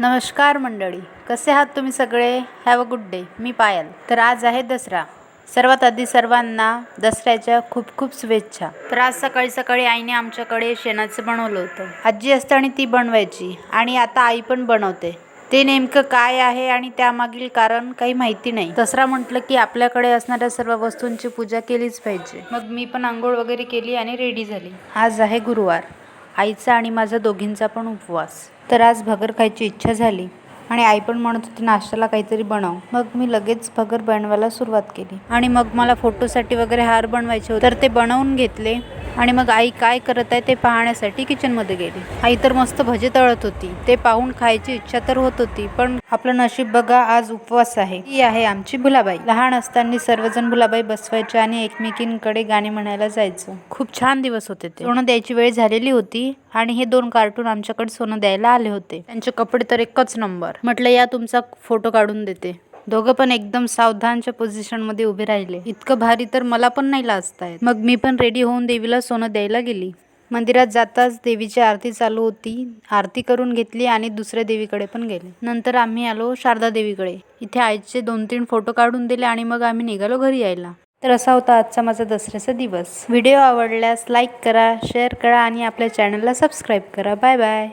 नमस्कार मंडळी, कसे आहात तुम्ही सगळे? Have a good day. मी पायल. तर आज आहे दसरा. सर्वात आधी सर्वांना दसऱ्याच्या खूप खूप शुभेच्छा. तर आज सकाळी सकाळी आईने आमच्याकडे शेणाचं बनवलं होतं. आजी असताना ती बनवायची आणि आता आई पण बनवते. ते नेमकं काय आहे आणि त्यामागील कारण काही माहिती नाही. दसरा म्हटलं की आपल्याकडे असणाऱ्या सर्व वस्तूंची पूजा केलीच पाहिजे. मग मी पण आंघोळ वगैरे केली आणि रेडी झाली. आज आहे गुरुवार. आईचा आणि माझा दोघींचा पण उपवास. तर आज भगर खायची इच्छा झाली आणि आई पण म्हणत होती नाश्त्याला काहीतरी बनव. मग मी लगेच भगर बनवायला सुरुवात केली आणि मग मला फोटोसाठी वगैरे हार बनवायचे होते, तर ते बनवून घेतले आणि मग आई काय करत आहे ते पाहण्यासाठी किचनमध्ये गेली. आई तर मस्त भजे तळत होती. ते पाहून खायची इच्छा तर होत होती, पण आपलं नशीब बघा, आज उपवास आहे. ती आहे आमची भुलाबाई. लहान असताना सर्वजण भुलाबाई बसवायचे आणि एकमेकींकडे गाणे म्हणायला जायचं. खूप छान दिवस होते ते. सोनं द्यायची वेळ झालेली होती आणि हे 2 कार्टून आमच्याकडे सोनं द्यायला आले होते. त्यांचे कपडे तर एकच नंबर. म्हटलं या तुमचा फोटो काढून देते. दोघं पण एकदम सावधानच्या पोझिशनमध्ये उभे राहिले. इतकं भारी तर मला पण नाही लाजता येत. मग मी पण रेडी होऊन देवीला सोनं द्यायला गेली. मंदिरात जाताच देवीची आरती चालू होती. आरती करून घेतली आणि दुसऱ्या देवीकडे पण गेले. नंतर आम्ही आलो शारदा देवीकडे. इथे आईचे 2-3 फोटो काढून दिले आणि मग आम्ही निघालो घरी यायला. तर असा होता आजचा माझा दसऱ्याचा दिवस. व्हिडिओ आवडल्यास लाईक करा, शेअर करा आणि आपल्या चॅनलला सबस्क्राईब करा. Bye bye.